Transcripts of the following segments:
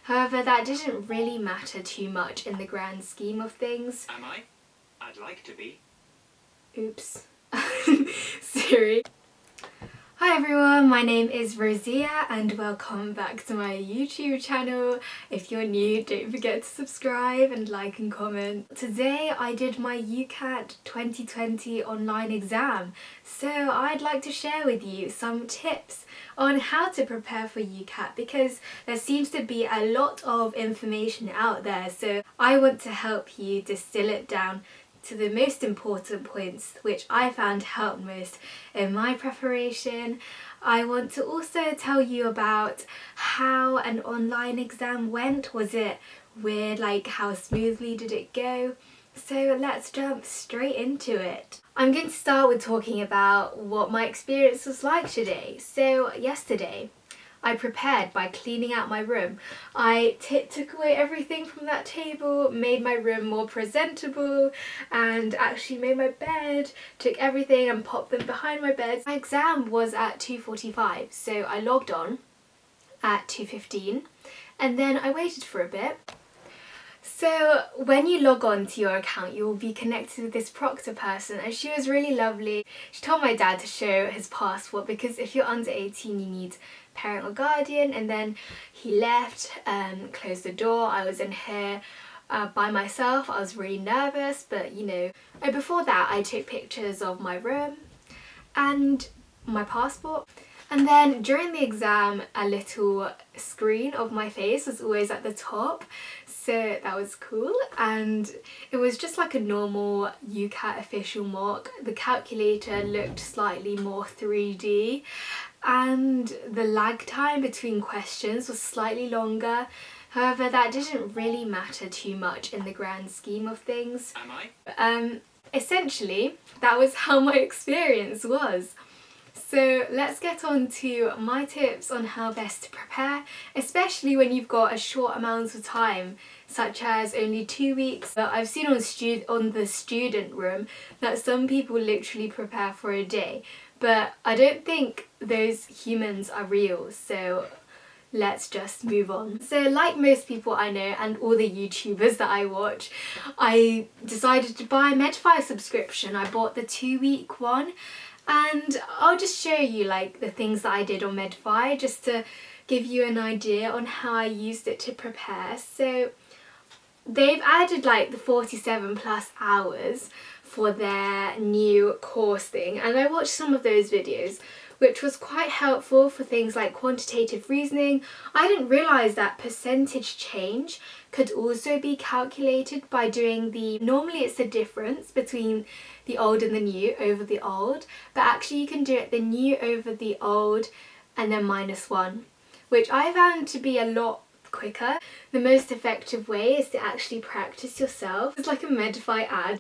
However, that didn't really matter too much in the grand scheme of things. Am I? I'd like to be. Oops. Sorry. Hi everyone, my name is Rosia and welcome back to my YouTube channel. If you're new, don't forget to subscribe and like and comment. Today I did my UCAT 2020 online exam, so I'd like to share with you some tips on how to prepare for UCAT because there seems to be a lot of information out there, so I want to help you distill it down to the most important points which I found helped most in my preparation. I want to also tell you about how an online exam went. Was it weird? Like, how smoothly did it go? So let's jump straight into it. I'm going to start with talking about what my experience was like today. So yesterday I prepared by cleaning out my room. I took away everything from that table, made my room more presentable, and actually made my bed, took everything and popped them behind my bed. My exam was at 2:45, so I logged on at 2:15 and then I waited for a bit. So when you log on to your account, you will be connected with this proctor person, and she was really lovely. She told my dad to show his passport because if you're under 18 you need parent or guardian, and then he left and closed the door. I was in here by myself. I was really nervous, but you know. And before that I took pictures of my room and my passport. And then during the exam, a little screen of my face was always at the top, so that was cool. And it was just like a normal UCAT official mock. The calculator looked slightly more 3D and the lag time between questions was slightly longer. However, that didn't really matter too much in the grand scheme of things. Am I? Essentially, that was how my experience was. So let's get on to my tips on how best to prepare, especially when you've got a short amount of time, such as only 2 weeks. But I've seen on the student room that some people literally prepare for a day, but I don't think those humans are real, so let's just move on. So like most people I know and all the YouTubers that I watch, I decided to buy a Medify subscription. I bought the 2-week one. And I'll just show you like the things that I did on Medify just to give you an idea on how I used it to prepare. So they've added like the 47 plus hours for their new course thing, and I watched some of those videos, which was quite helpful for things like quantitative reasoning. I didn't realise that percentage change could also be calculated by doing normally it's the difference between the old and the new over the old, but actually you can do it the new over the old and then -1, which I found to be a lot quicker. The most effective way is to actually practice yourself. It's like a Medify ad.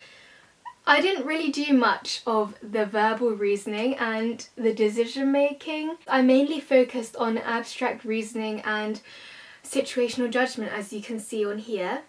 I didn't really do much of the verbal reasoning and the decision making. I mainly focused on abstract reasoning and situational judgment, as you can see on here.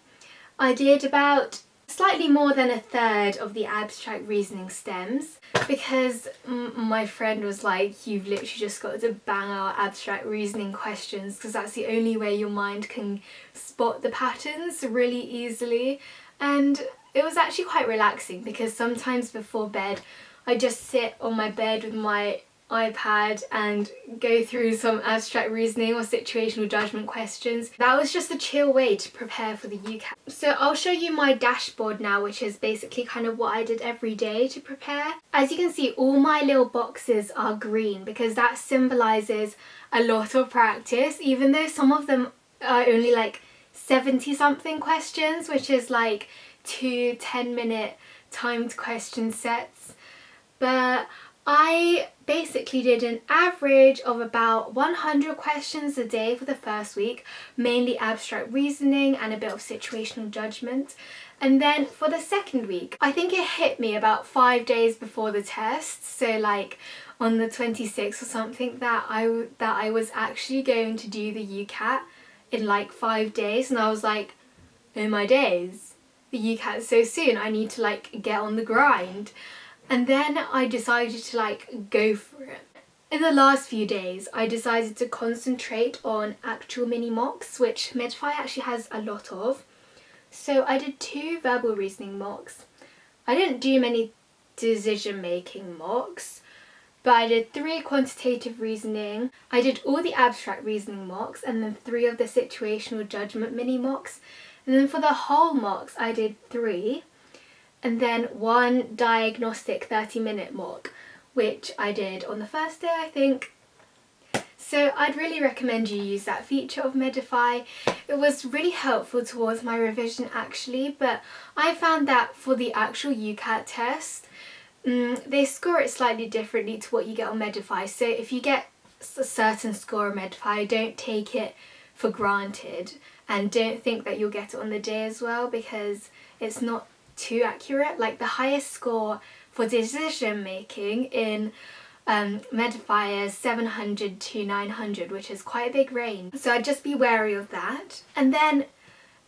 I did about slightly more than a third of the abstract reasoning stems because my friend was like, you've literally just got to bang out abstract reasoning questions because that's the only way your mind can spot the patterns really easily. And it was actually quite relaxing because sometimes before bed I just sit on my bed with my iPad and go through some abstract reasoning or situational judgment questions. That was just a chill way to prepare for the UCAT. So I'll show you my dashboard now, which is basically kind of what I did every day to prepare. As you can see, all my little boxes are green because that symbolises a lot of practice, even though some of them are only like 70 something questions, which is like 2 10-minute timed question sets. But I basically did an average of about 100 questions a day for the first week, mainly abstract reasoning and a bit of situational judgment. And then for the second week, I think it hit me about 5 days before the test, so like on the 26th or something, that I was actually going to do the UCAT in like 5 days, and I was like, oh my days, the UCAT is so soon, I need to like get on the grind. And then I decided to like go for it. In the last few days, I decided to concentrate on actual mini mocks, which Medify actually has a lot of. So I did 2 verbal reasoning mocks. I didn't do many decision making mocks, but I did 3 quantitative reasoning. I did all the abstract reasoning mocks and then 3 of the situational judgment mini mocks. And then for the whole mocks, I did 3 and then 1 diagnostic 30-minute mock, which I did on the first day, I think. So I'd really recommend you use that feature of Medify. It was really helpful towards my revision actually, but I found that for the actual UCAT test, they score it slightly differently to what you get on Medify. So if you get a certain score on Medify, don't take it for granted and don't think that you'll get it on the day as well, because it's not too accurate. Like the highest score for decision making in Medify is 700 to 900, which is quite a big range. So I'd just be wary of that. And then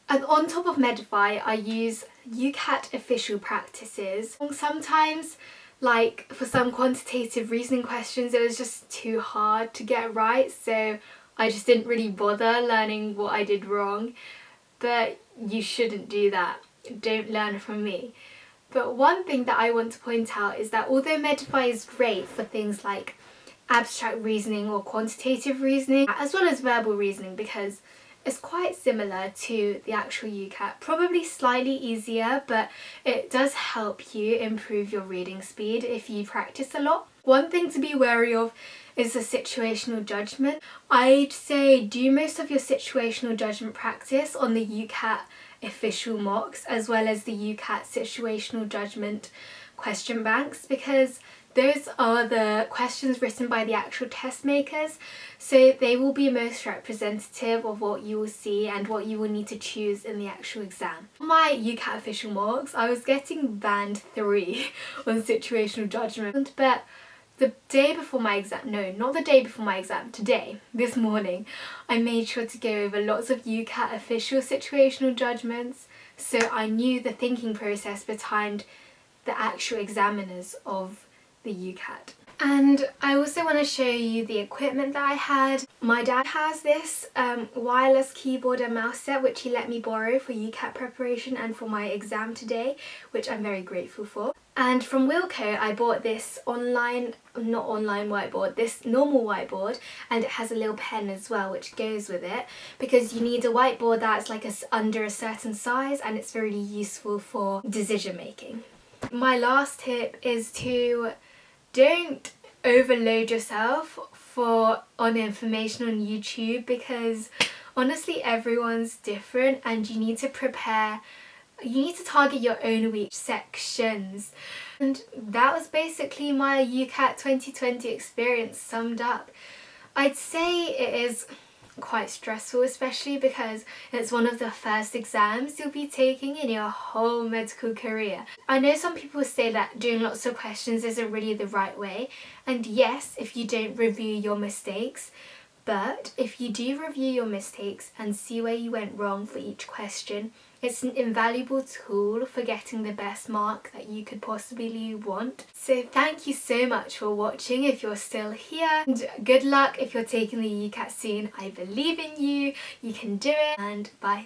on top of Medify, I use UCAT official practices. Sometimes, like for some quantitative reasoning questions, it was just too hard to get right, so I just didn't really bother learning what I did wrong. But you shouldn't do that. Don't learn from me. But one thing that I want to point out is that although Medify is great for things like abstract reasoning or quantitative reasoning, as well as verbal reasoning, because it's quite similar to the actual UCAT, probably slightly easier, but it does help you improve your reading speed if you practice a lot. One thing to be wary of is the situational judgment. I'd say do most of your situational judgment practice on the UCAT official mocks as well as the UCAT situational judgment question banks, because those are the questions written by the actual test makers, so they will be most representative of what you will see and what you will need to choose in the actual exam. For my UCAT official mocks, I was getting band 3 on situational judgment, but the day before my exam, no, not the day before my exam, today, this morning, I made sure to go over lots of UCAT official situational judgments, so I knew the thinking process behind the actual examiners of the UCAT. And I also want to show you the equipment that I had. My dad has this wireless keyboard and mouse set, which he let me borrow for UCAT preparation and for my exam today, which I'm very grateful for. And from Wilco, I bought this not online whiteboard, this normal whiteboard, and it has a little pen as well which goes with it, because you need a whiteboard that's like under a certain size, and it's really useful for decision making. My last tip is to don't overload yourself on information on YouTube, because honestly everyone's different and you need to target your own weak sections. And that was basically my UCAT 2020 experience summed up. I'd say it is quite stressful, especially because it's one of the first exams you'll be taking in your whole medical career. I know some people say that doing lots of questions isn't really the right way, and yes, if you don't review your mistakes, but if you do review your mistakes and see where you went wrong for each question, it's an invaluable tool for getting the best mark that you could possibly want. So thank you so much for watching if you're still here, and good luck if you're taking the UCAT soon. I believe in you, you can do it, and bye.